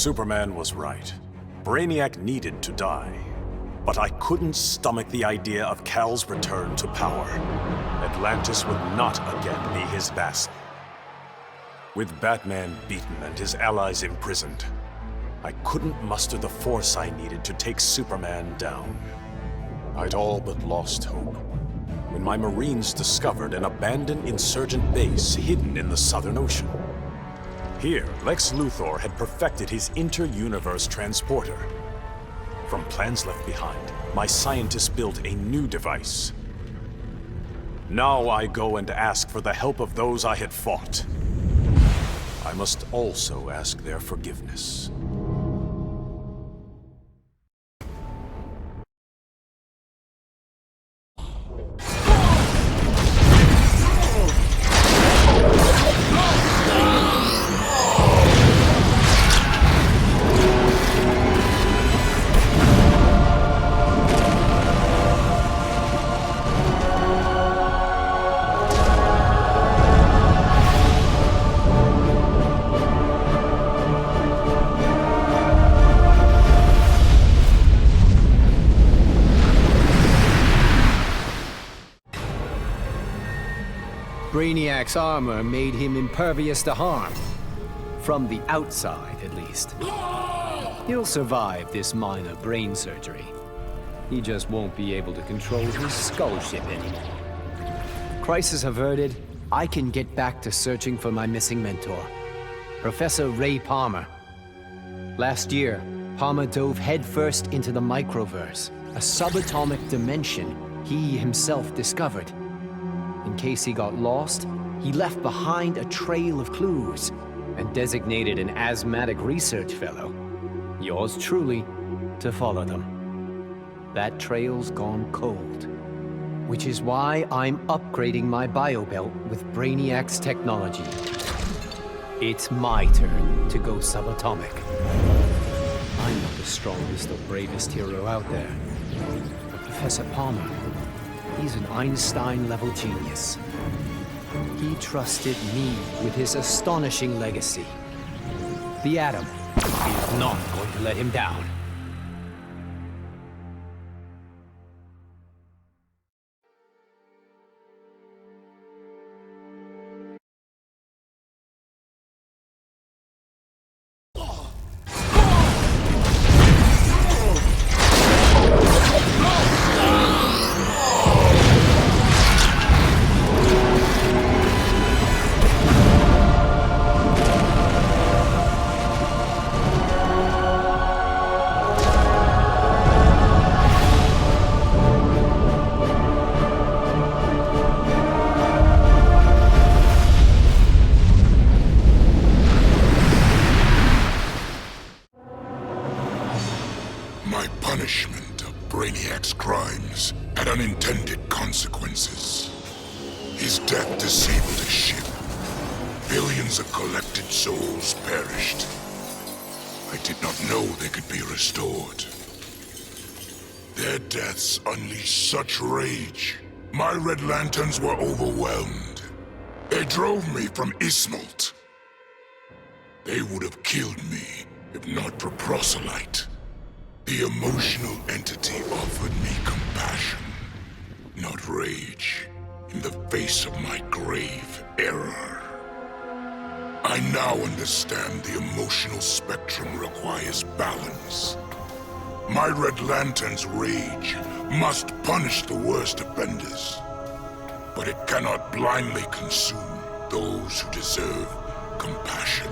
Superman was right. Brainiac needed to die. But I couldn't stomach the idea of Kal's return to power. Atlantis would not again be his vassal. With Batman beaten and his allies imprisoned, I couldn't muster the force I needed to take Superman down. I'd all but lost hope when my Marines discovered an abandoned insurgent base hidden in the Southern Ocean. Here, Lex Luthor had perfected his inter-universe transporter. From plans left behind, my scientists built a new device. Now I go and ask for the help of those I had fought. I must also ask their forgiveness. Brainiac's armor made him impervious to harm. From the outside, at least. He'll survive this minor brain surgery. He just won't be able to control his skull ship anymore. Crisis averted, I can get back to searching for my missing mentor, Professor Ray Palmer. Last year, Palmer dove headfirst into the microverse, a subatomic dimension he himself discovered. In case he got lost, he left behind a trail of clues and designated an asthmatic research fellow, yours truly, to follow them. That trail's gone cold, which is why I'm upgrading my biobelt with Brainiac's technology. It's my turn to go subatomic. I'm not the strongest or bravest hero out there, but Professor Palmer, he's an Einstein-level genius. He trusted me with his astonishing legacy. The Atom is not going to let him down. My punishment of Brainiac's crimes had unintended consequences. His death disabled a ship. Billions of collected souls perished. I did not know they could be restored. Their deaths unleashed such rage. My Red Lanterns were overwhelmed. They drove me from Ismalt. They would have killed me if not for Proselyte. The emotional entity offered me compassion, not rage, in the face of my grave error. I now understand the emotional spectrum requires balance. My Red Lantern's rage must punish the worst offenders, but it cannot blindly consume those who deserve compassion.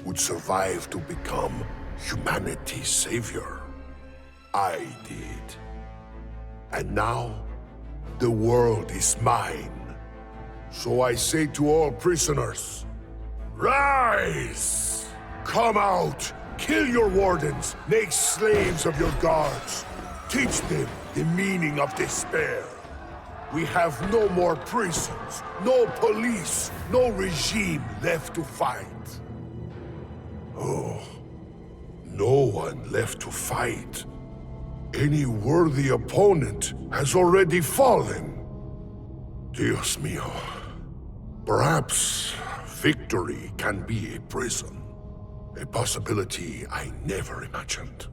would survive to become humanity's savior. I did. And now, the world is mine. So I say to all prisoners, rise! Come out! Kill your wardens! Make slaves of your guards! Teach them the meaning of despair! We have no more prisons, no police, no regime left to fight. Oh, no one left to fight. Any worthy opponent has already fallen. Dios mío. Perhaps victory can be a prison. A possibility I never imagined.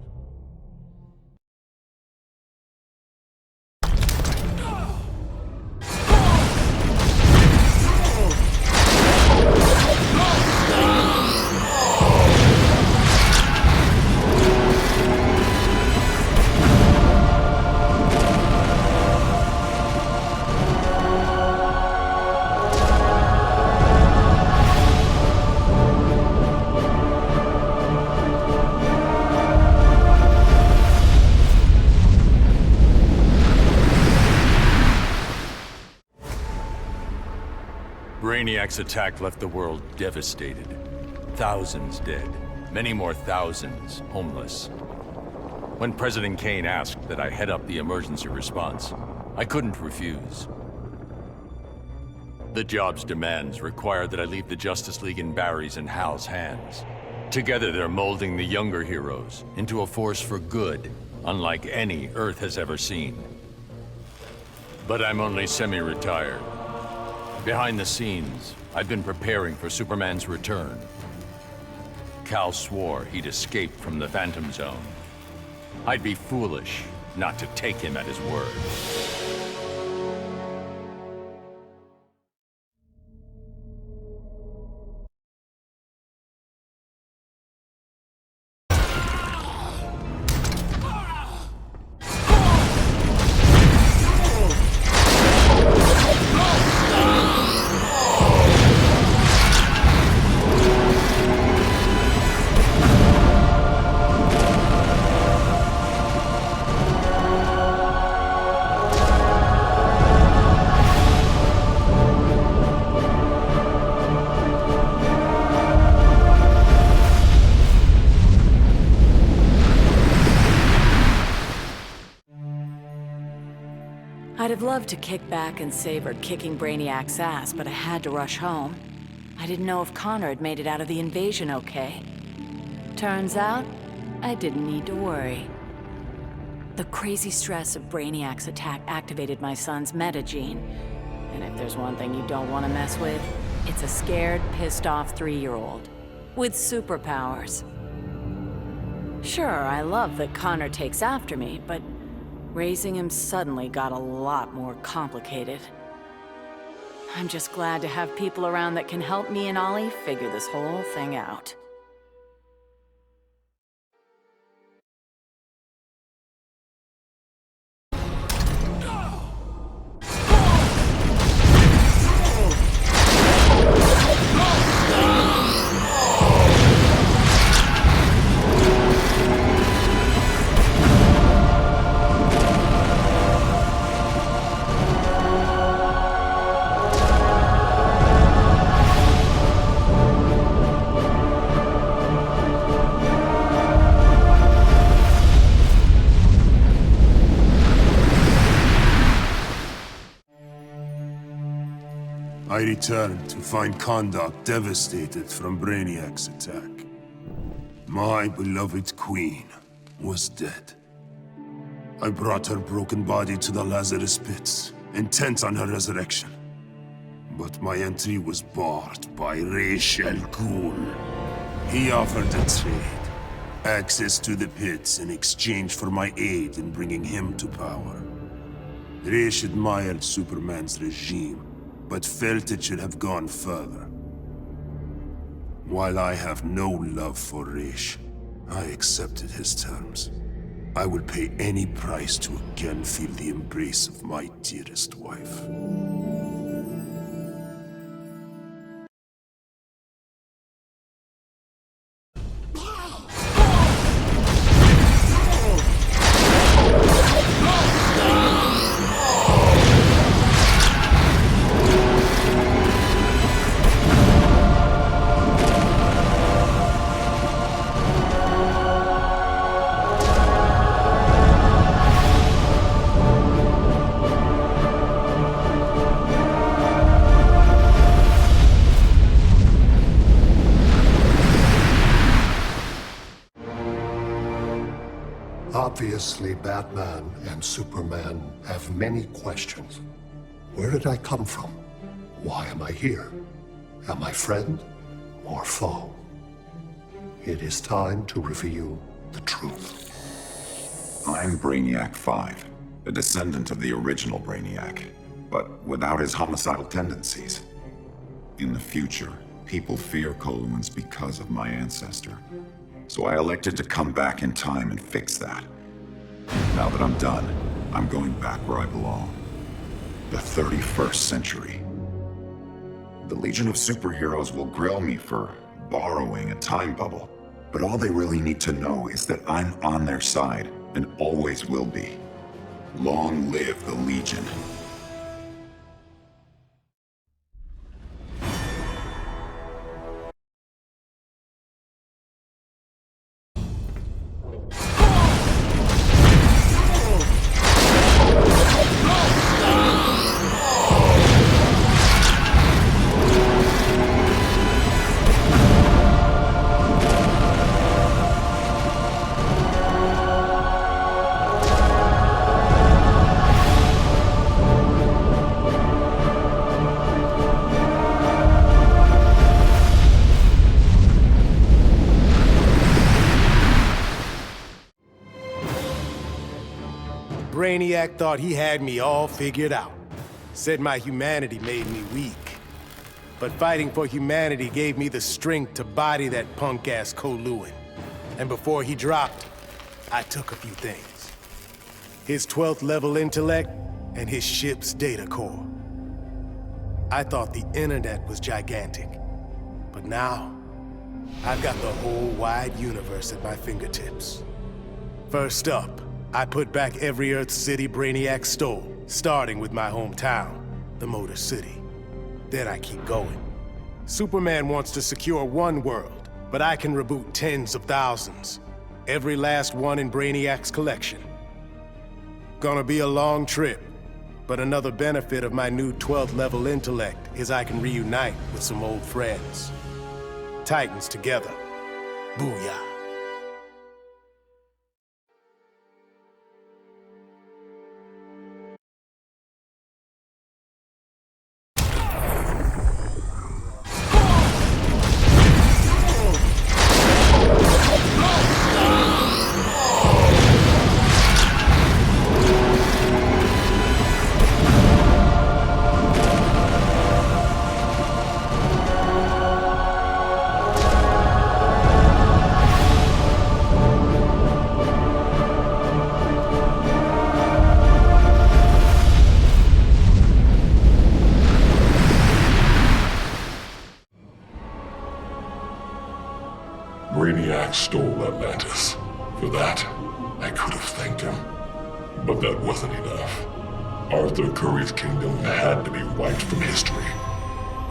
Brainiac's attack left the world devastated. Thousands dead, many more thousands homeless. When President Kane asked that I head up the emergency response, I couldn't refuse. The job's demands required that I leave the Justice League in Barry's and Hal's hands. Together they're molding the younger heroes into a force for good, unlike any Earth has ever seen. But I'm only semi-retired. Behind the scenes, I've been preparing for Superman's return. Kal swore he'd escaped from the Phantom Zone. I'd be foolish not to take him at his word. I'd have loved to kick back and savor kicking Brainiac's ass, but I had to rush home. I didn't know if Connor had made it out of the invasion okay. Turns out, I didn't need to worry. The crazy stress of Brainiac's attack activated my son's metagene. And if there's one thing you don't want to mess with, it's a scared, pissed-off 3-year-old. With superpowers. Sure, I love that Connor takes after me, but raising him suddenly got a lot more complicated. I'm just glad to have people around that can help me and Ollie figure this whole thing out. I returned to find Kahndaq devastated from Brainiac's attack. My beloved queen was dead. I brought her broken body to the Lazarus pits, intent on her resurrection. But my entry was barred by Ra's al Ghul. He offered a trade, access to the pits in exchange for my aid in bringing him to power. Ra's admired Superman's regime, but felt it should have gone further. While I have no love for Ra's, I accepted his terms. I will pay any price to again feel the embrace of my dearest wife. Obviously, Batman and Superman have many questions. Where did I come from? Why am I here? Am I friend or foe? It is time to reveal the truth. I'm Brainiac 5, a descendant of the original Brainiac, but without his homicidal tendencies. In the future, people fear Coluans because of my ancestor. So I elected to come back in time and fix that. Now that I'm done, I'm going back where I belong. The 31st century. The Legion of Superheroes will grill me for borrowing a time bubble, but all they really need to know is that I'm on their side and always will be. Long live the Legion. Brainiac thought he had me all figured out. Said my humanity made me weak. But fighting for humanity gave me the strength to body that punk-ass Coluan. And before he dropped, I took a few things. His 12th level intellect and his ship's data core. I thought the internet was gigantic. But now, I've got the whole wide universe at my fingertips. First up, I put back every Earth city Brainiac stole, starting with my hometown, the Motor City. Then I keep going. Superman wants to secure one world, but I can reboot tens of thousands. Every last one in Brainiac's collection. Gonna be a long trip, but another benefit of my new 12th level intellect is I can reunite with some old friends. Titans together. Booyah. Brainiac stole Atlantis. For that, I could have thanked him. But that wasn't enough. Arthur Curry's kingdom had to be wiped from history.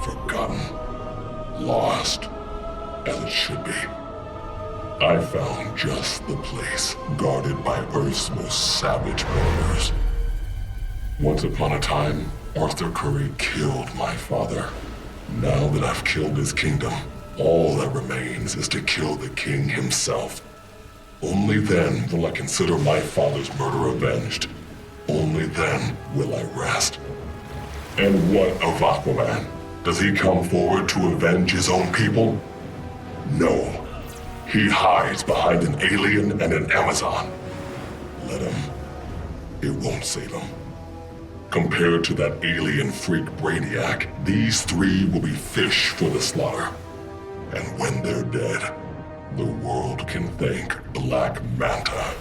Forgotten. Lost. As it should be. I found just the place, guarded by Earth's most savage murderers. Once upon a time, Arthur Curry killed my father. Now that I've killed his kingdom, all that remains is to kill the king himself. Only then will I consider my father's murder avenged. Only then will I rest. And what of Aquaman? Does he come forward to avenge his own people? No. He hides behind an alien and an Amazon. Let him. It won't save him. Compared to that alien freak Brainiac, these three will be fish for the slaughter. And when they're dead, the world can thank Black Manta.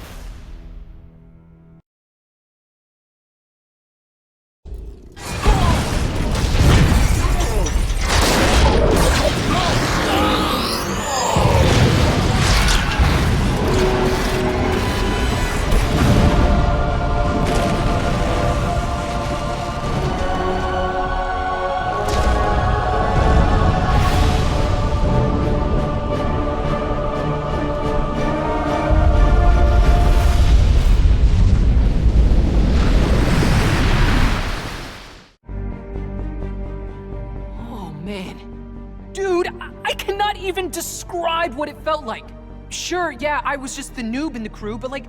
Describe what it felt like. Sure, yeah, I was just the noob in the crew, but like,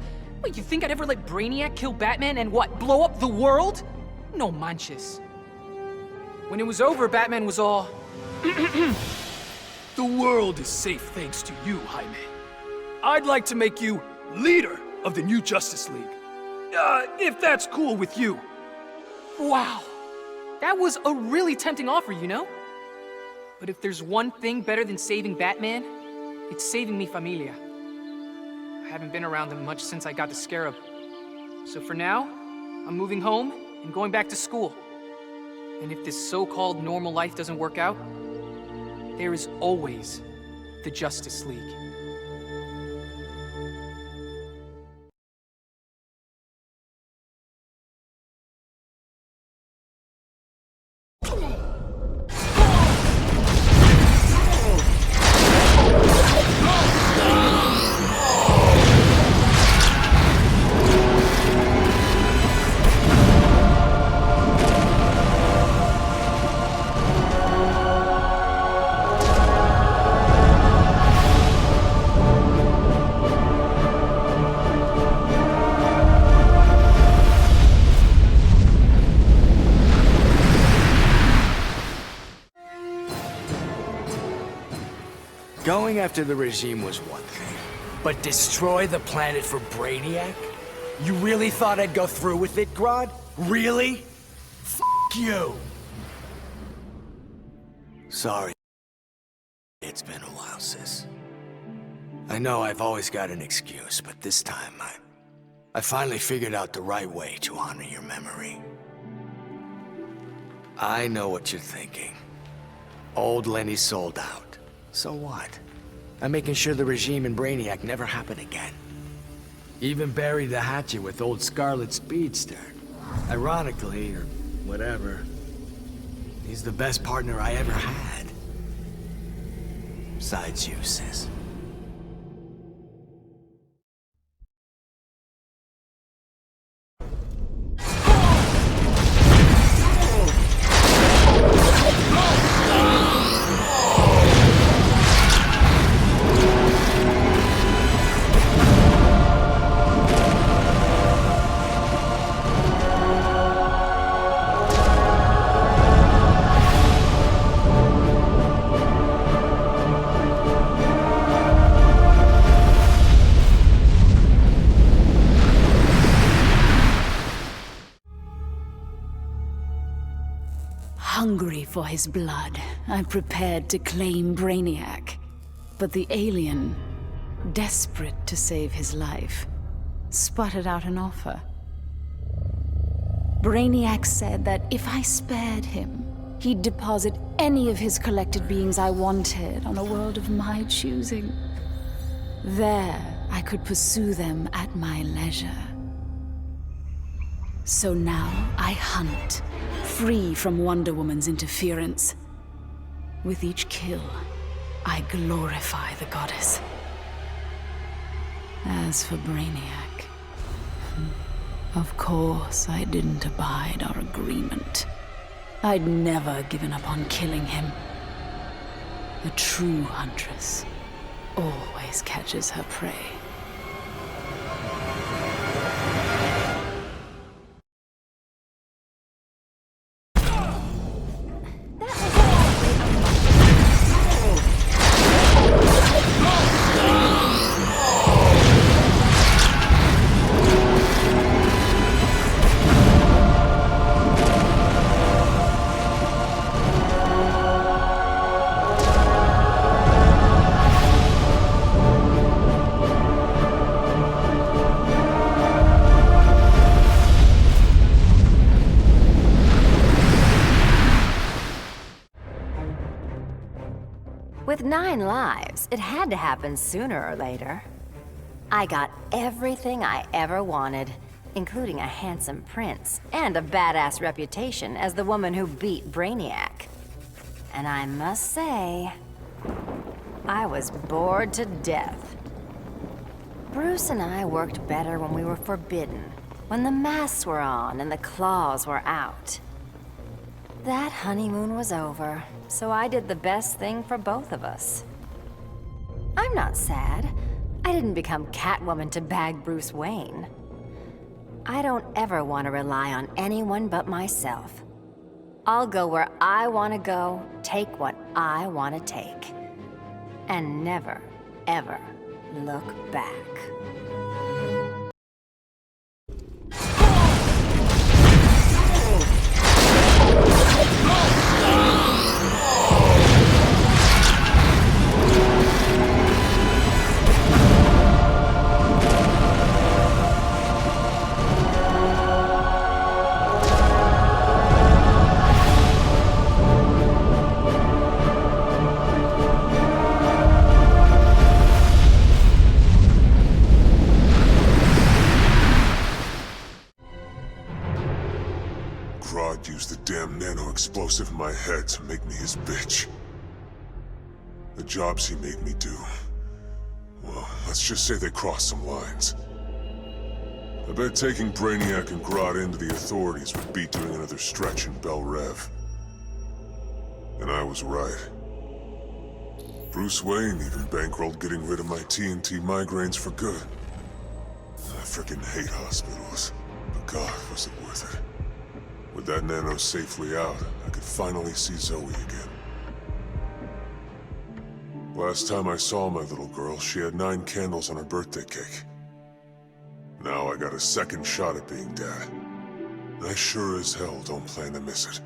Wait, you think I'd ever let Brainiac kill Batman and what, blow up the world? No manches. When it was over, Batman was all... The world is safe thanks to you, Jaime. I'd like to make you leader of the new Justice League. If that's cool with you. Wow. That was a really tempting offer, you know? But if there's one thing better than saving Batman, it's saving mi familia. I haven't been around them much since I got the Scarab. So for now, I'm moving home and going back to school. And if this so-called normal life doesn't work out, there is always the Justice League. Going after the regime was one thing, but destroy the planet for Brainiac? You really thought I'd go through with it, Grodd? Really? F*** you! Sorry. It's been a while, sis. I know I've always got an excuse, but this time I finally figured out the right way to honor your memory. I know what you're thinking. Old Lenny sold out. So what? I'm making sure the regime and Brainiac never happen again. Even buried the hatchet with old Scarlet Speedster. Ironically, or whatever, he's the best partner I ever had. Besides you, sis. Hungry for his blood, I prepared to claim Brainiac. But the alien, desperate to save his life, sputtered out an offer. Brainiac said that if I spared him, he'd deposit any of his collected beings I wanted on a world of my choosing. There, I could pursue them at my leisure. So now I hunt, free from Wonder Woman's interference. With each kill, I glorify the goddess. As for Brainiac, of course I didn't abide our agreement. I'd never given up on killing him. A true huntress always catches her prey. With 9 lives, it had to happen sooner or later. I got everything I ever wanted, including a handsome prince and a badass reputation as the woman who beat Brainiac. And I must say, I was bored to death. Bruce and I worked better when we were forbidden, when the masks were on and the claws were out. That honeymoon was over, so I did the best thing for both of us. I'm not sad. I didn't become Catwoman to bag Bruce Wayne. I don't ever want to rely on anyone but myself. I'll go where I want to go, take what I want to take. And never, ever look back. Grodd used the damn nano-explosive in my head to make me his bitch. The jobs he made me do, well, let's just say they crossed some lines. I bet taking Brainiac and Grodd into the authorities would be doing another stretch in Bel Rev. And I was right. Bruce Wayne even bankrolled getting rid of my TNT migraines for good. I frickin' hate hospitals, but God, was it worth it. With that nano safely out, I could finally see Zoe again. Last time I saw my little girl, she had 9 candles on her birthday cake. Now I got a second shot at being dad. I sure as hell don't plan to miss it.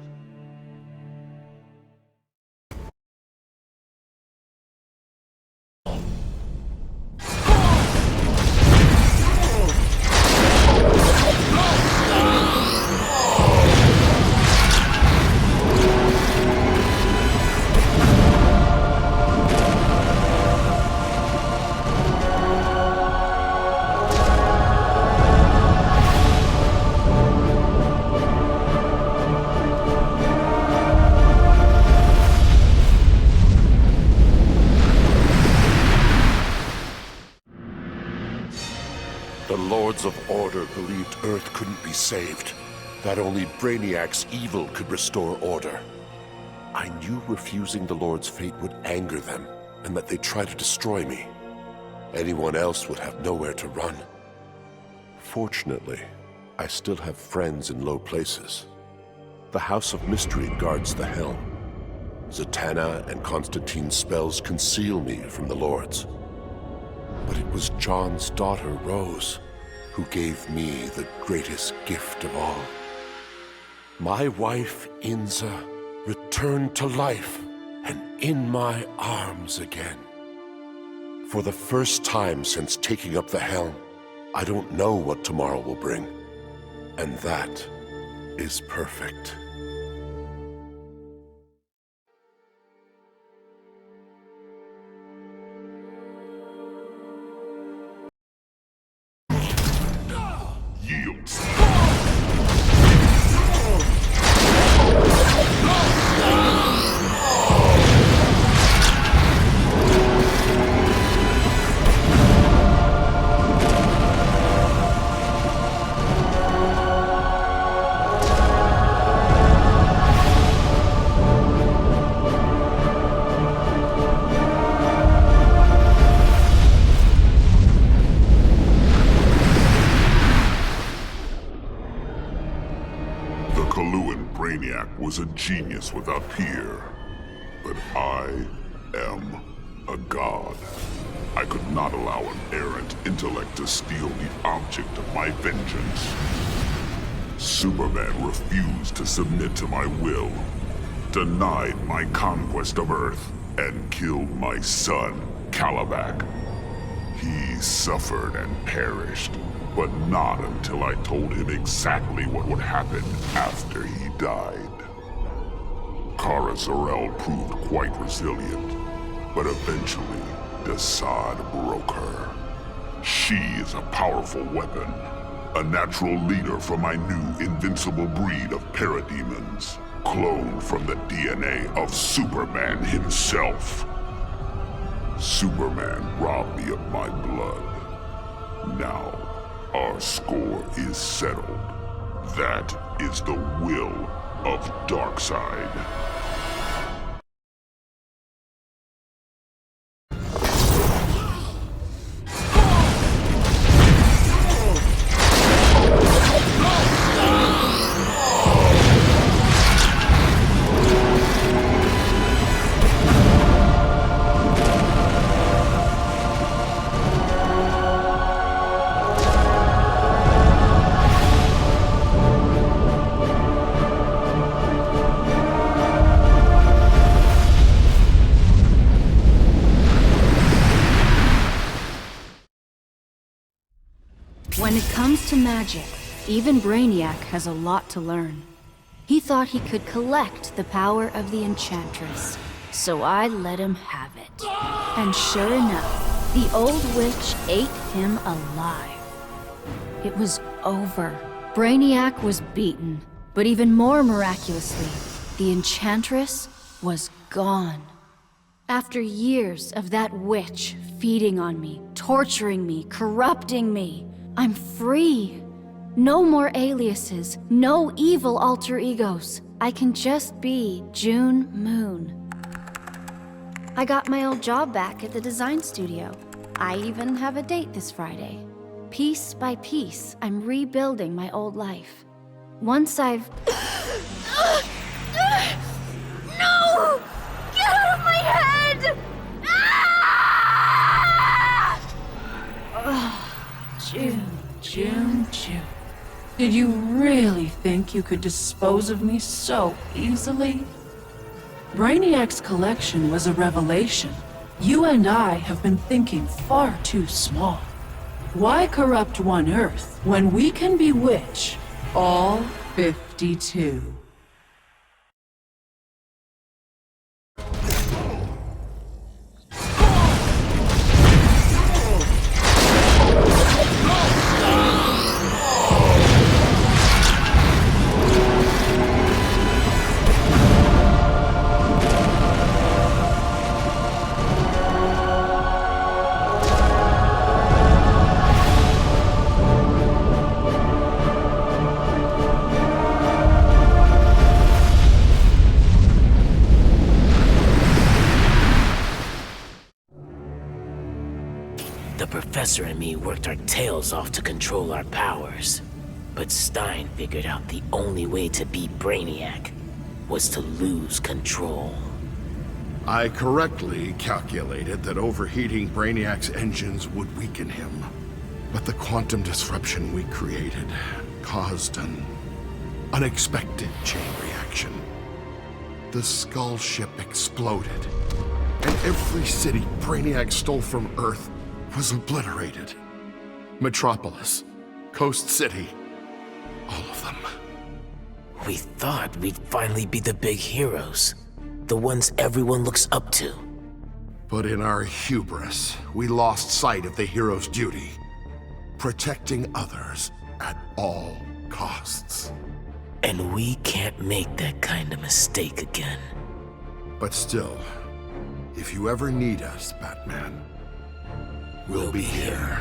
The Lords of Order believed Earth couldn't be saved, that only Brainiac's evil could restore order. I knew refusing the Lord's fate would anger them, and that they'd try to destroy me. Anyone else would have nowhere to run. Fortunately, I still have friends in low places. The House of Mystery guards the helm. Zatanna and Constantine's spells conceal me from the Lords. But it was John's daughter, Rose, who gave me the greatest gift of all. My wife, Inza, returned to life and in my arms again. For the first time since taking up the helm, I don't know what tomorrow will bring. And that is perfect. Yields. Brainiac was a genius without peer, but I am a god. I could not allow an errant intellect to steal the object of my vengeance. Superman refused to submit to my will, denied my conquest of Earth, and killed my son, Calabac. He suffered and perished, but not until I told him exactly what would happen after he died. Kara Zor-El proved quite resilient, but eventually, Desaad broke her. She is a powerful weapon, a natural leader for my new invincible breed of parademons, cloned from the DNA of Superman himself. Superman robbed me of my blood. Now, our score is settled. That is the will of Darkseid. When it comes to magic, even Brainiac has a lot to learn. He thought he could collect the power of the Enchantress, so I let him have it. And sure enough, the old witch ate him alive. It was over. Brainiac was beaten, but even more miraculously, the Enchantress was gone. After years of that witch feeding on me, torturing me, corrupting me, I'm free. No more aliases, no evil alter egos. I can just be June Moon. I got my old job back at the design studio. I even have a date this Friday. Piece by piece, I'm rebuilding my old life. Once I've... No! Get out of my head! June. Did you really think you could dispose of me so easily? Brainiac's collection was a revelation. You and I have been thinking far too small. Why corrupt one Earth when we can bewitch all 52? The Professor and me worked our tails off to control our powers. But Stein figured out the only way to beat Brainiac was to lose control. I correctly calculated that overheating Brainiac's engines would weaken him. But the quantum disruption we created caused an unexpected chain reaction. The Skull ship exploded, and every city Brainiac stole from Earth was obliterated. Metropolis, Coast City, all of them. We thought we'd finally be the big heroes, the ones everyone looks up to. But in our hubris, we lost sight of the hero's duty, protecting others at all costs. And we can't make that kind of mistake again. But still, if you ever need us, Batman, we'll be here.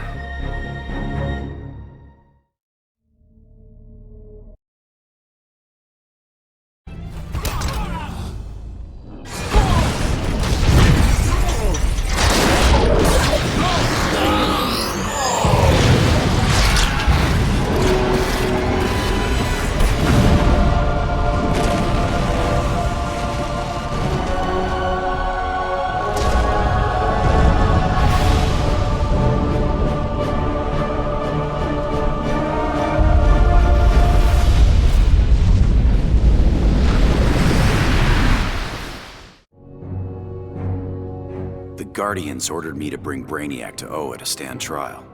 Guardians ordered me to bring Brainiac to Oa to stand trial.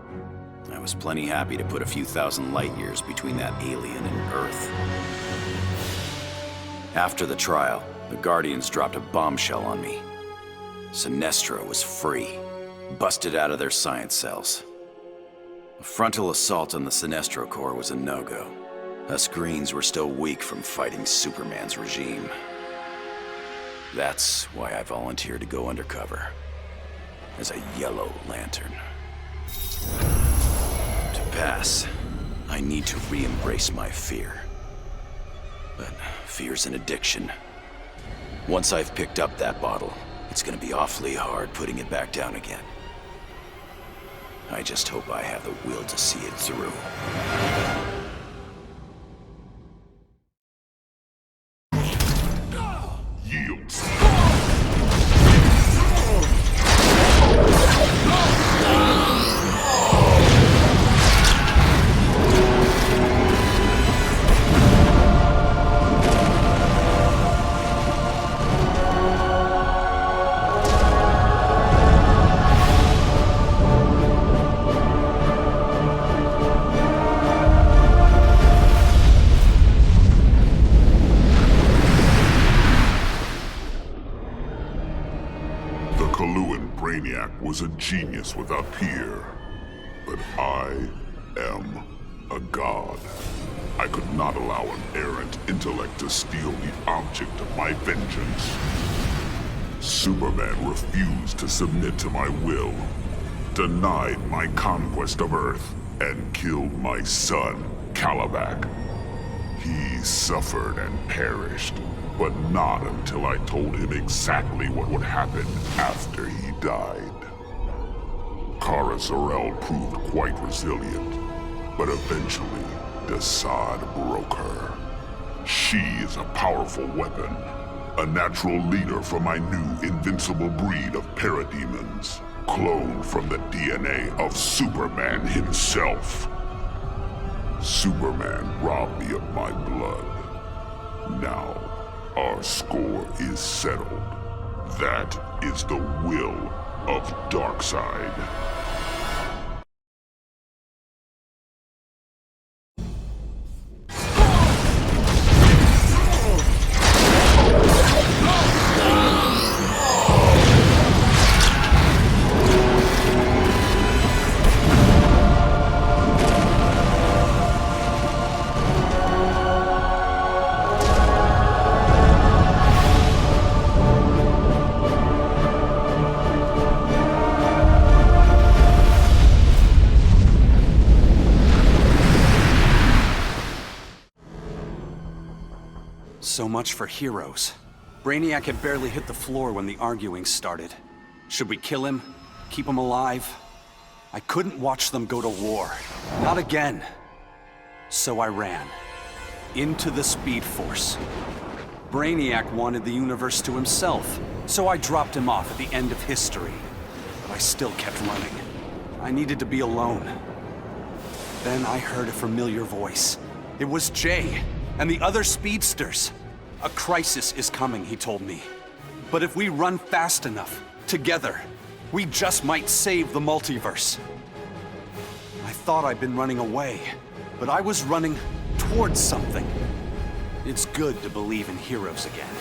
I was plenty happy to put a few thousand light years between that alien and Earth. After the trial, the Guardians dropped a bombshell on me. Sinestro was free, busted out of their science cells. A frontal assault on the Sinestro Corps was a no-go. Us Greens were still weak from fighting Superman's regime. That's why I volunteered to go undercover. As a Yellow Lantern. To pass, I need to re-embrace my fear. But fear's an addiction. Once I've picked up that bottle, it's gonna be awfully hard putting it back down again. I just hope I have the will to see it through. was a genius without peer. But I am a god. I could not allow an errant intellect to steal the object of my vengeance. Superman refused to submit to my will, denied my conquest of Earth, and killed my son, Kalibak. He suffered and perished, but not until I told him exactly what would happen after he died. Kara Zor-El proved quite resilient, but eventually, Desaad broke her. She is a powerful weapon, a natural leader for my new invincible breed of parademons, cloned from the DNA of Superman himself. Superman robbed me of my blood. Now, our score is settled. That is the will of Darkseid. So much for heroes. Brainiac had barely hit the floor when the arguing started. Should we kill him? Keep him alive? I couldn't watch them go to war. Not again. So I ran. Into the Speed Force. Brainiac wanted the universe to himself, so I dropped him off at the end of history. But I still kept running. I needed to be alone. Then I heard a familiar voice. It was Jay and the other speedsters. A crisis is coming, he told me. But if we run fast enough, together, we just might save the multiverse. I thought I'd been running away, but I was running towards something. It's good to believe in heroes again.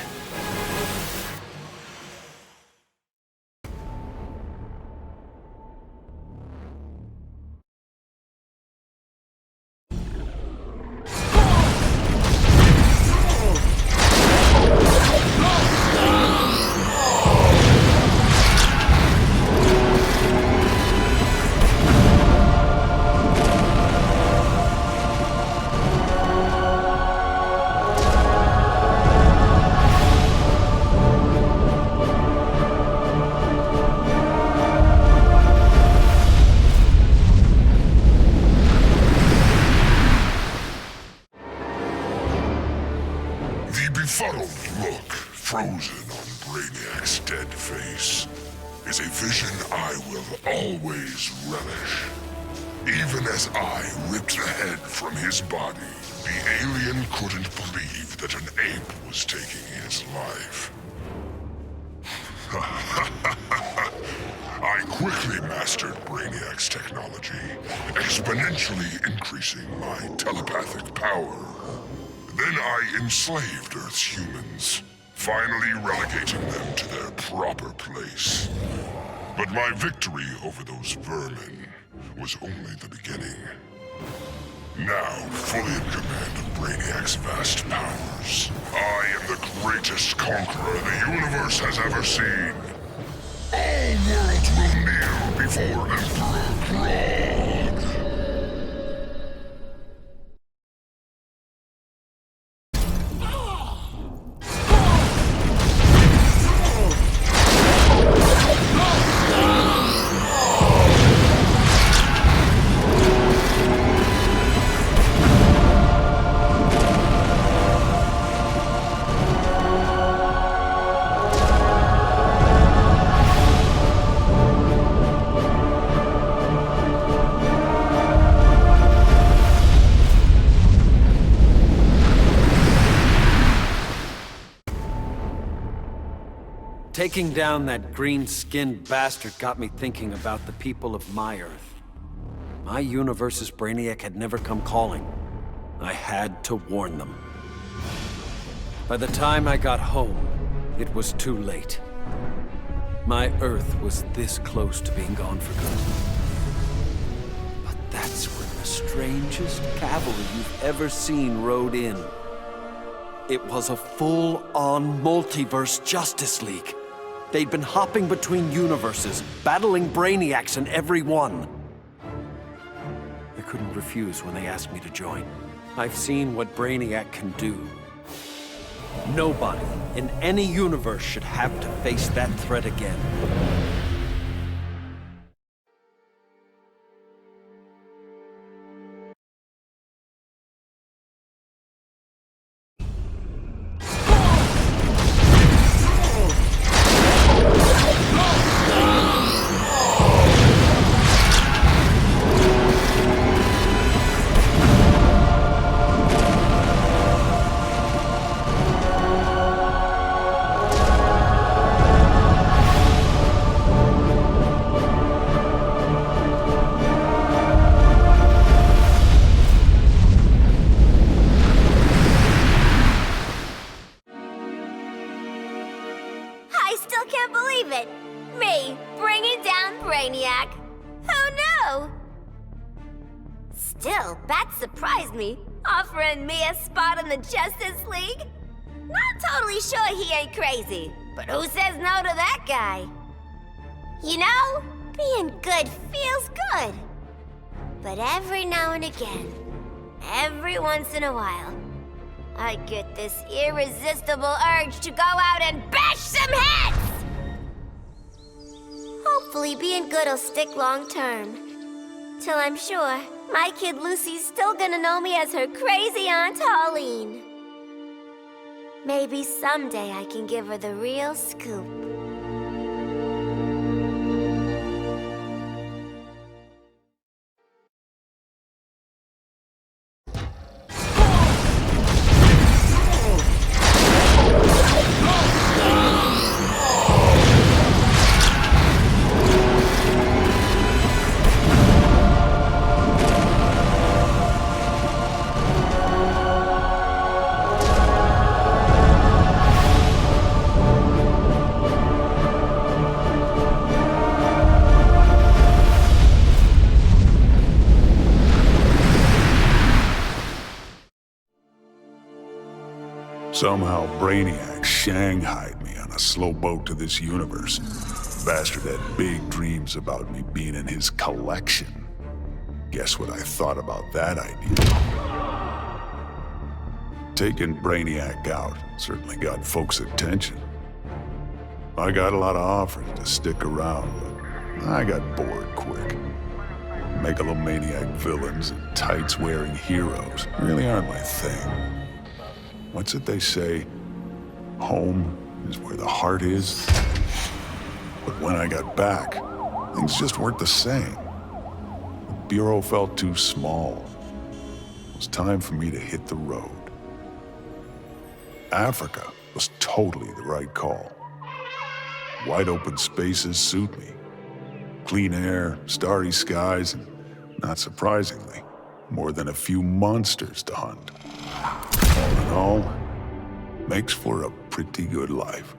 befuddled look frozen on Brainiac's dead face is a vision I will always relish. Even as I ripped the head from his body, the alien couldn't believe that an ape was taking his life. I quickly mastered Brainiac's technology, exponentially increasing my telepathic power. Then I enslaved Earth's humans, finally relegating them to their proper place. But my victory over those vermin was only the beginning. Now, fully in command of Brainiac's vast powers, I am the greatest conqueror the universe has ever seen. All worlds will kneel before Emperor Grodd. Taking down that green-skinned bastard got me thinking about the people of my Earth. My universe's Brainiac had never come calling. I had to warn them. By the time I got home, it was too late. my Earth was this close to being gone for good. But that's when the strangest cavalry you've ever seen rode in. It was a full-on multiverse Justice League. They'd been hopping between universes, battling Brainiacs in every one. I couldn't refuse when they asked me to join. I've seen what Brainiac can do. Nobody in any universe should have to face that threat again. I still can't believe it! Me, bringing down Brainiac! Who knew? Still, that surprised me, offering me a spot in the Justice League. Not totally sure he ain't crazy, but who says no to that guy? You know, being good feels good. But every now and again, every once in a while, I get this irresistible urge to go out and bash some heads! Hopefully being good'll stick long term. Till I'm sure my kid Lucy's still gonna know me as her crazy Aunt Pauline. Maybe someday I can give her the real scoop. Somehow Brainiac shanghaied me on a slow boat to this universe. Bastard had big dreams about me being in his collection. Guess what I thought about that idea? Taking Brainiac out certainly got folks' attention. I got a lot of offers to stick around, but I got bored quick. Megalomaniac villains and tights-wearing heroes really aren't my thing. What's it they say? Home is where the heart is. But when I got back, things just weren't the same. The Bureau felt too small. It was time for me to hit the road. Africa was totally the right call. Wide open spaces suit me. Clean air, starry skies, and, not surprisingly, more than a few monsters to hunt. All in all, makes for a pretty good life.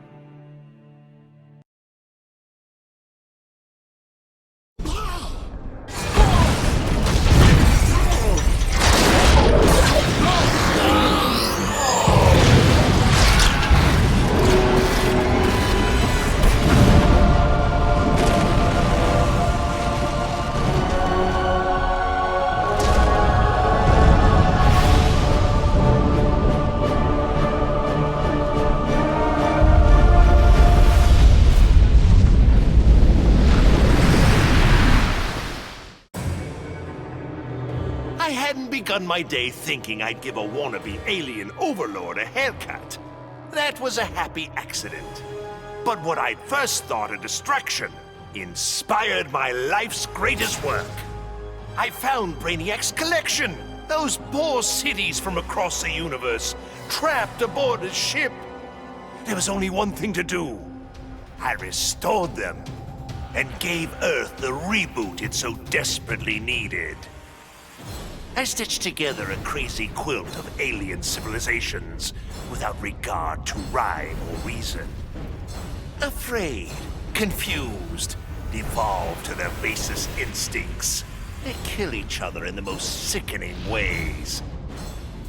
Begun my day thinking I'd give a wannabe alien overlord a haircut. That was a happy accident. But what I'd first thought a distraction inspired my life's greatest work. I found Brainiac's collection. Those poor cities from across the universe, trapped aboard his ship. There was only one thing to do. I restored them and gave Earth the reboot it so desperately needed. I stitched together a crazy quilt of alien civilizations without regard to rhyme or reason. Afraid confused, devolve to their basest instincts. They kill each other in the most sickening ways.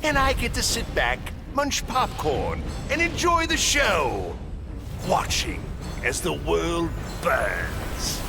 And I get to sit back, munch popcorn, and enjoy the show, watching as the world burns.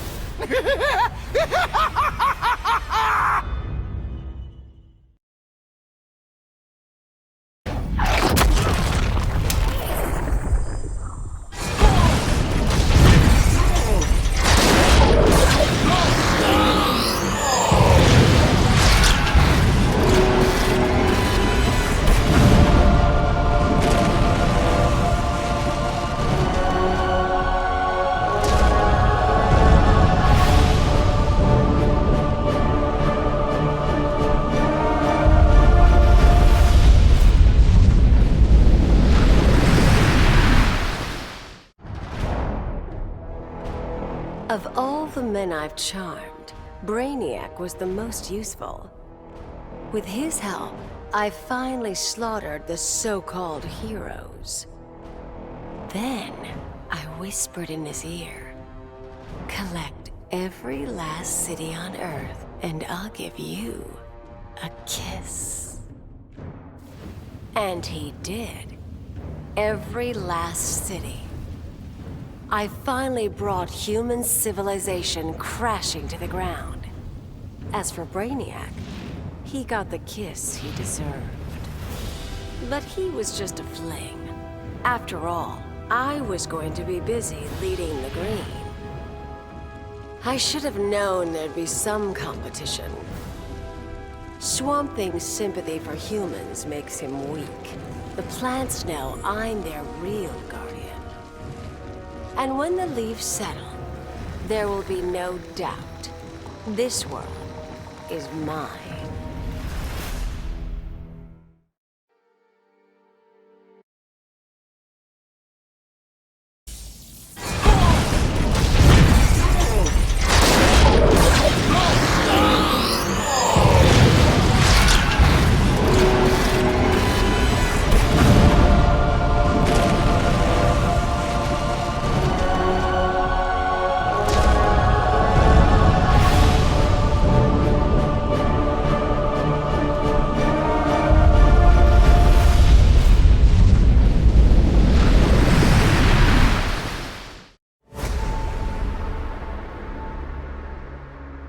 Of all the men I've charmed, Brainiac was the most useful. With his help, I finally slaughtered the so-called heroes. Then, I whispered in his ear, "Collect every last city on Earth, and I'll give you a kiss." And he did. Every last city. I finally brought human civilization crashing to the ground. As for Brainiac, he got the kiss he deserved. But he was just a fling. After all, I was going to be busy leading the Green. I should have known there'd be some competition. Swamp Thing's sympathy for humans makes him weak. The plants know I'm their real guardian. And when the leaves settle, there will be no doubt. This world is mine.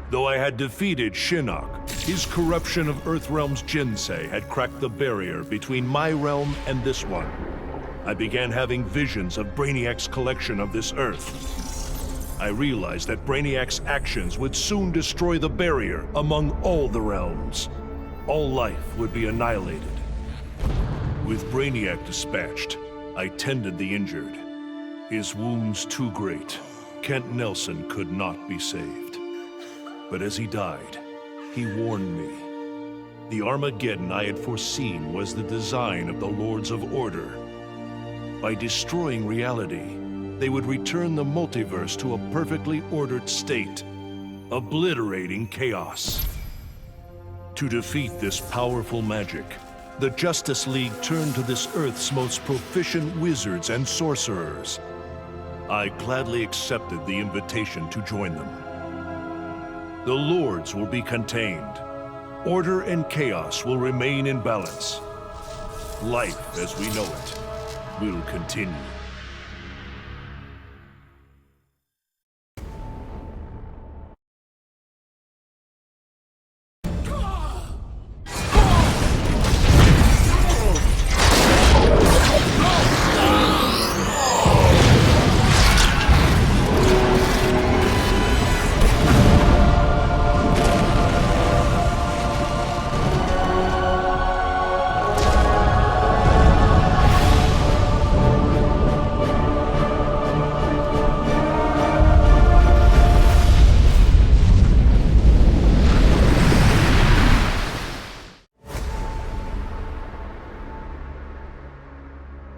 Though I had defeated Shinnok, his corruption of Earthrealm's Jinsei had cracked the barrier between my realm and this one. I began having visions of Brainiac's collection of this Earth. I realized that Brainiac's actions would soon destroy the barrier among all the realms. All life would be annihilated. With Brainiac dispatched, I tended the injured. His wounds too great, Kent Nelson could not be saved. But as he died, he warned me. The Armageddon I had foreseen was the design of the Lords of Order. By destroying reality, they would return the multiverse to a perfectly ordered state, obliterating chaos. To defeat this powerful magic, the Justice League turned to this Earth's most proficient wizards and sorcerers. I gladly accepted the invitation to join them. The Lords will be contained. Order and chaos will remain in balance. Life as we know it will continue.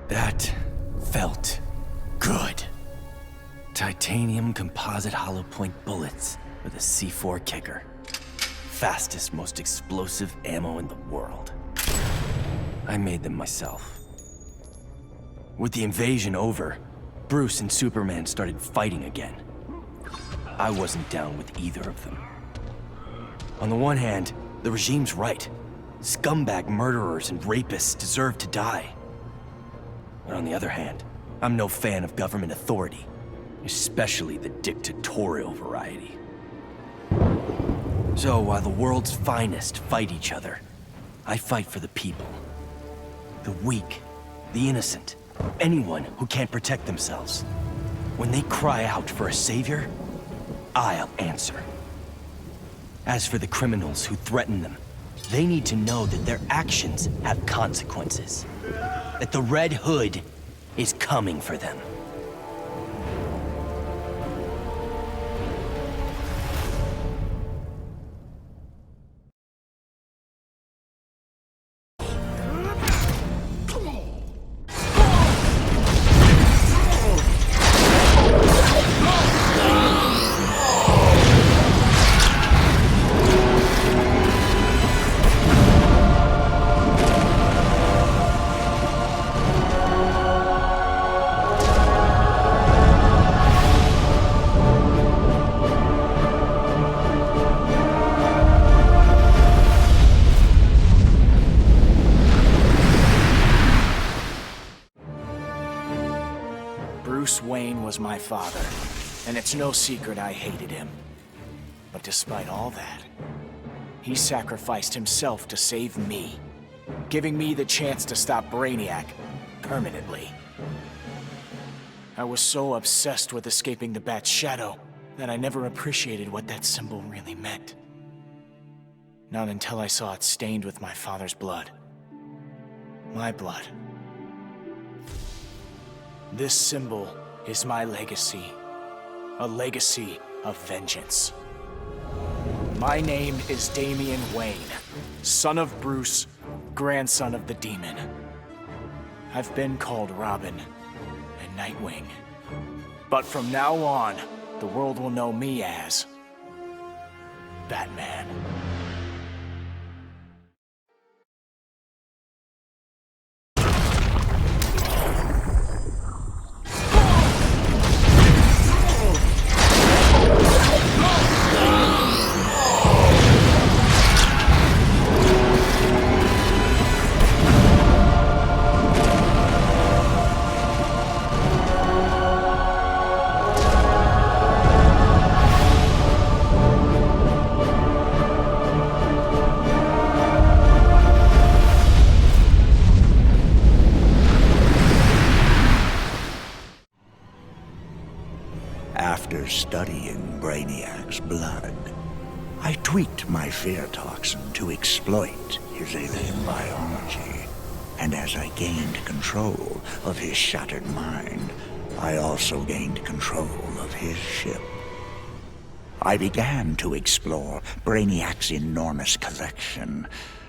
That felt good. Titanium composite hollow point bullets with a C4 kicker. Fastest, most explosive ammo in the world. I made them myself. With the invasion over, Bruce and Superman started fighting again. I wasn't down with either of them. On the one hand, the regime's right. Scumbag murderers and rapists deserve to die. But on the other hand, I'm no fan of government authority, especially the dictatorial variety. So while the world's finest fight each other, I fight for the people. The weak, the innocent, anyone who can't protect themselves. When they cry out for a savior, I'll answer. As for the criminals who threaten them, they need to know that their actions have consequences. That the Red Hood is coming for them. Bruce Wayne was my father, and it's no secret I hated him. But despite all that, he sacrificed himself to save me, giving me the chance to stop Brainiac permanently. I was so obsessed with escaping the Bat's shadow that I never appreciated what that symbol really meant. Not until I saw it stained with my father's blood. My blood. This symbol is my legacy. A legacy of vengeance. My name is Damian Wayne, son of Bruce, grandson of the Demon. I've been called Robin and Nightwing. But from now on, the world will know me as Batman. After studying Brainiac's blood, I tweaked my fear toxin to exploit his alien biology. And as I gained control of his shattered mind, I also gained control of his ship. I began to explore Brainiac's enormous collection,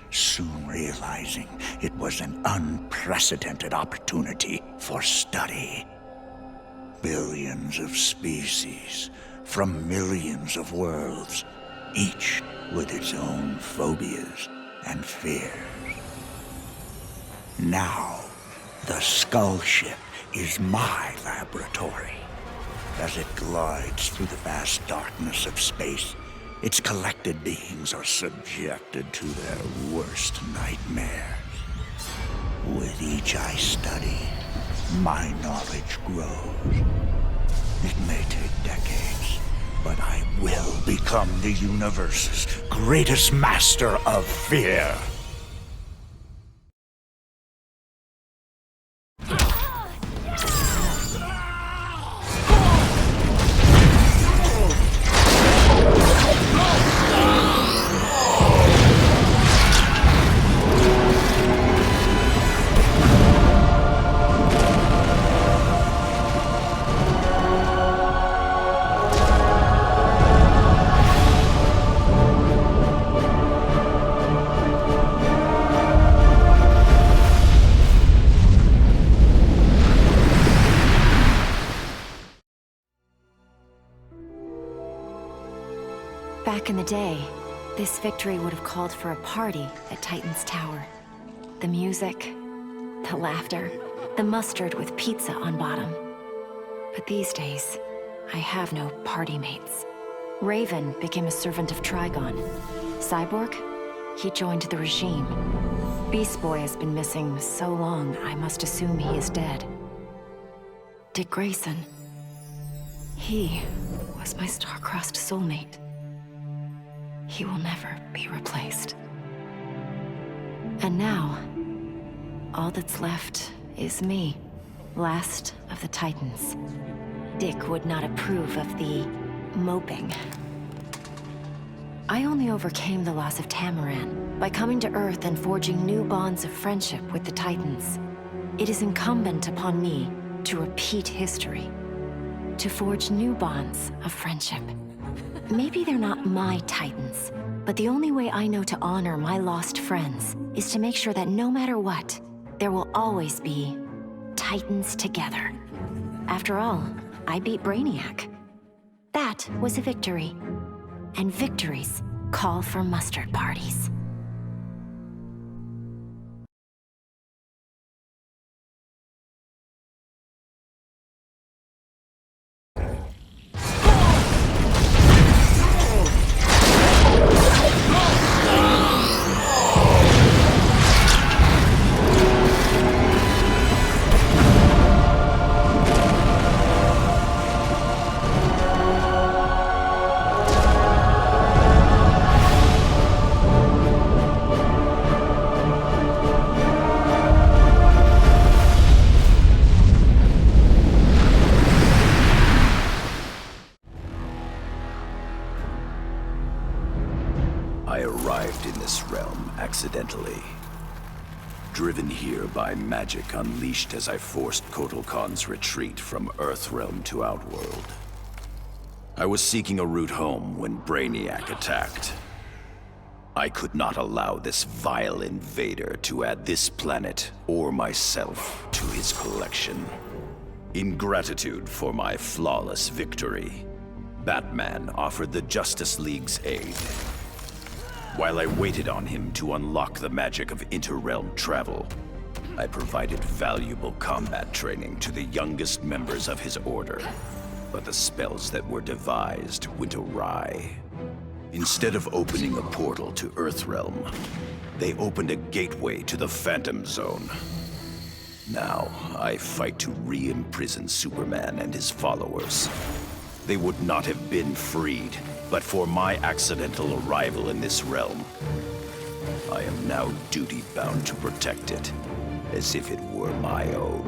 soon realizing it was an unprecedented opportunity for study. Billions of species from millions of worlds, each with its own phobias and fears. Now, the Skull Ship is my laboratory. As it glides through the vast darkness of space, its collected beings are subjected to their worst nightmares. With each I study, my knowledge grows. It may take decades, but I will become the universe's greatest master of fear. Back in the day, this victory would have called for a party at Titan's Tower. The music, the laughter, the mustard with pizza on bottom. But these days, I have no party mates. Raven became a servant of Trigon. Cyborg? He joined the regime. Beast Boy has been missing so long, I must assume he is dead. Dick Grayson. He was my star-crossed soulmate. He will never be replaced. And now, all that's left is me, last of the Titans. Dick would not approve of the moping. I only overcame the loss of Tamaran by coming to Earth and forging new bonds of friendship with the Titans. It is incumbent upon me to repeat history, to forge new bonds of friendship. Maybe they're not my Titans, but the only way I know to honor my lost friends is to make sure that no matter what, there will always be Titans together. After all, I beat Brainiac. That was a victory. And victories call for mustard parties. I arrived in this realm accidentally. Driven here by magic unleashed as I forced Kotal Khan's retreat from Earthrealm to Outworld. I was seeking a route home when Brainiac attacked. I could not allow this vile invader to add this planet or myself to his collection. In gratitude for my flawless victory, Batman offered the Justice League's aid. While I waited on him to unlock the magic of inter-realm travel, I provided valuable combat training to the youngest members of his order. But the spells that were devised went awry. Instead of opening a portal to Earthrealm, they opened a gateway to the Phantom Zone. Now, I fight to re-imprison Superman and his followers. They would not have been freed, but for my accidental arrival in this realm. I am now duty-bound to protect it, as if it were my own.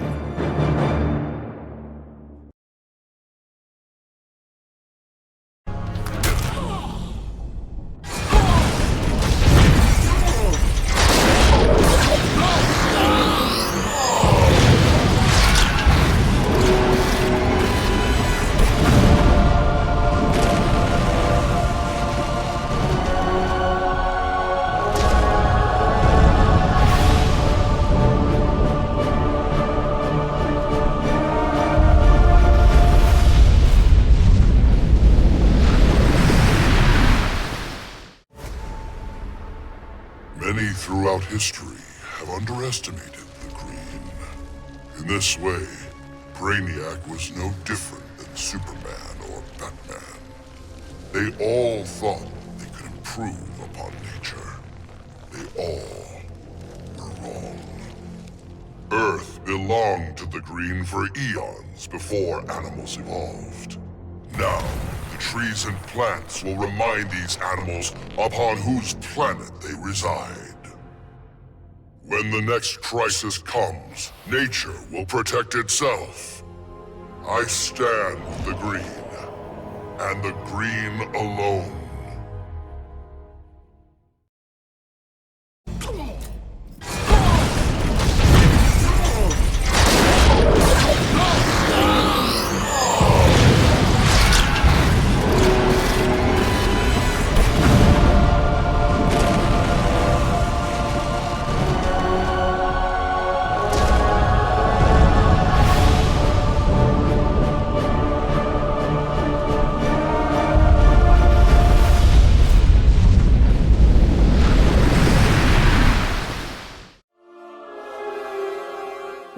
Many throughout history have underestimated the Green. In this way, Brainiac was no different than Superman or Batman. They all thought they could improve upon nature. They all were wrong. Earth belonged to the Green for eons before animals evolved. Now, the trees and plants will remind these animals upon whose planet they reside. When the next crisis comes, nature will protect itself. I stand with the Green, and the Green alone.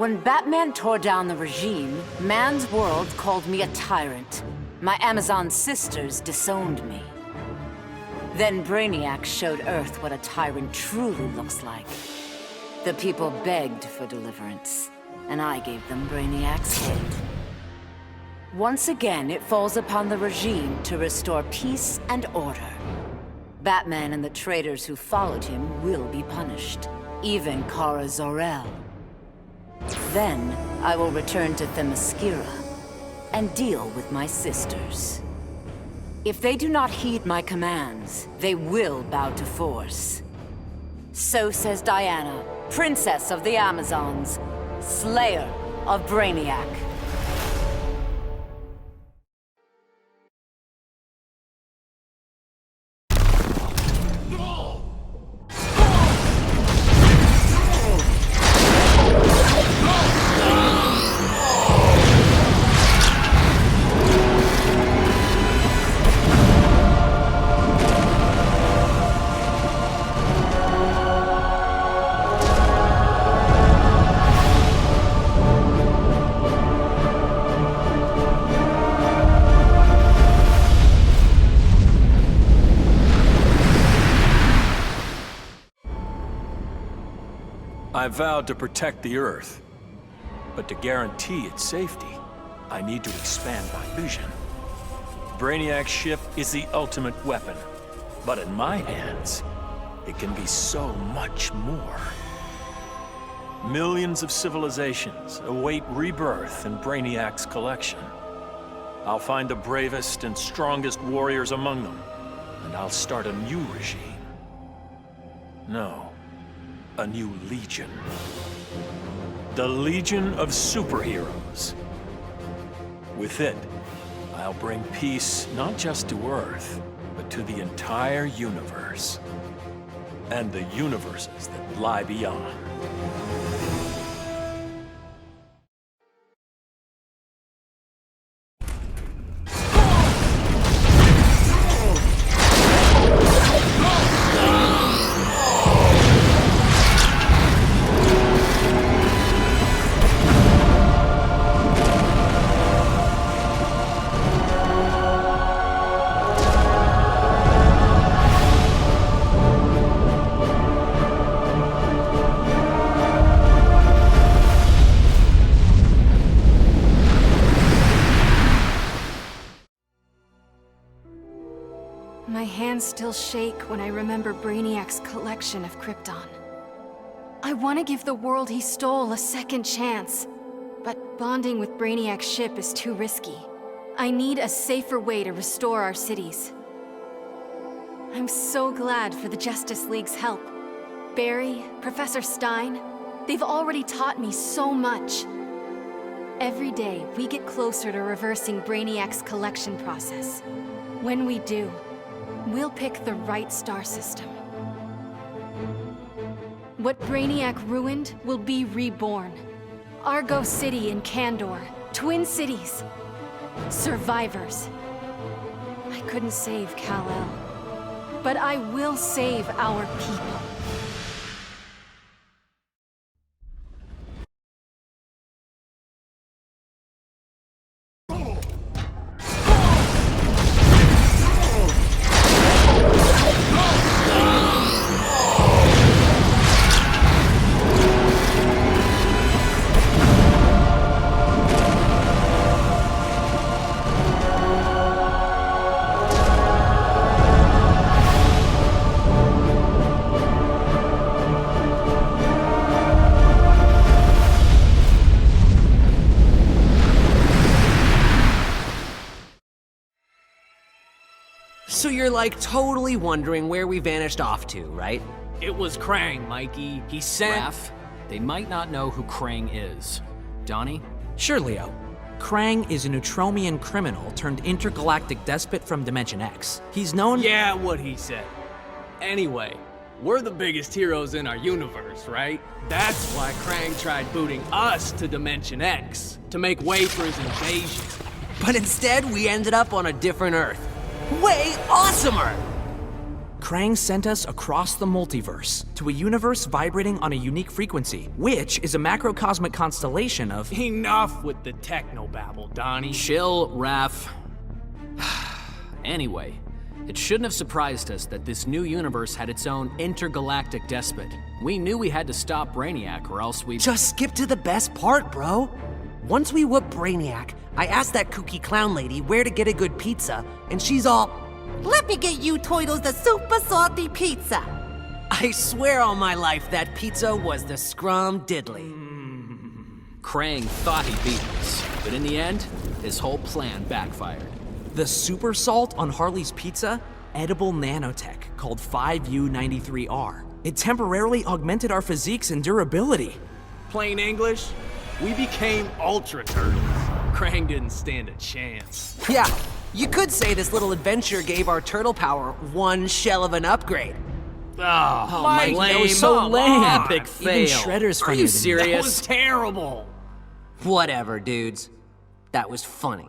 When Batman tore down the regime, man's world called me a tyrant. My Amazon sisters disowned me. Then Brainiac showed Earth what a tyrant truly looks like. The people begged for deliverance, and I gave them Brainiac's head. Once again, it falls upon the regime to restore peace and order. Batman and the traitors who followed him will be punished, even Kara Zor-El. Then, I will return to Themyscira and deal with my sisters. If they do not heed my commands, they will bow to force. So says Diana, Princess of the Amazons, Slayer of Brainiac. I vowed to protect the Earth. But to guarantee its safety, I need to expand my vision. Brainiac's ship is the ultimate weapon. But in my hands, it can be so much more. Millions of civilizations await rebirth in Brainiac's collection. I'll find the bravest and strongest warriors among them, and I'll start a new regime. No. A new legion. The Legion of Superheroes. With it, I'll bring peace not just to Earth, but to the entire universe. And the universes that lie beyond. My hands still shake when I remember Brainiac's collection of Krypton. I want to give the world he stole a second chance, but bonding with Brainiac's ship is too risky. I need a safer way to restore our cities. I'm so glad for the Justice League's help. Barry, Professor Stein, they've already taught me so much. Every day, we get closer to reversing Brainiac's collection process. When we do, we'll pick the right star system. What Brainiac ruined will be reborn. Argo City and Kandor, Twin Cities. Survivors. I couldn't save Kal-El, but I will save our people. So you're like totally wondering where we vanished off to, right? It was Krang, Mikey. He sent... Raph, they might not know who Krang is. Donnie? Sure, Leo. Krang is a Neutromian criminal turned intergalactic despot from Dimension X. He's known— Yeah, what he said. Anyway, we're the biggest heroes in our universe, right? That's why Krang tried booting us to Dimension X, to make way for his invasion. But instead, we ended up on a different Earth. Way awesomer! Krang sent us across the multiverse to a universe vibrating on a unique frequency, which is a macrocosmic constellation of... Enough with the technobabble, Donnie. Chill, Raph. Anyway, it shouldn't have surprised us that this new universe had its own intergalactic despot. We knew we had to stop Brainiac or else we'd... Just skip to the best part, bro. Once we whoop Brainiac, I asked that kooky clown lady where to get a good pizza, and she's all, "Let me get you Toidles the super salty pizza." I swear on my life that pizza was the scrum diddly. Krang thought he beat us, but in the end, his whole plan backfired. The super salt on Harley's pizza? Edible nanotech called 5U93R. It temporarily augmented our physiques and durability. Plain English, we became Ultra Turtles. Krang didn't stand a chance. Yeah, you could say this little adventure gave our turtle power one shell of an upgrade. Oh, Mike, lame. that was so Come lame. on. Epic fail. Even Shredder's Are funnier you than serious? That was terrible. Whatever, dudes. That was funny.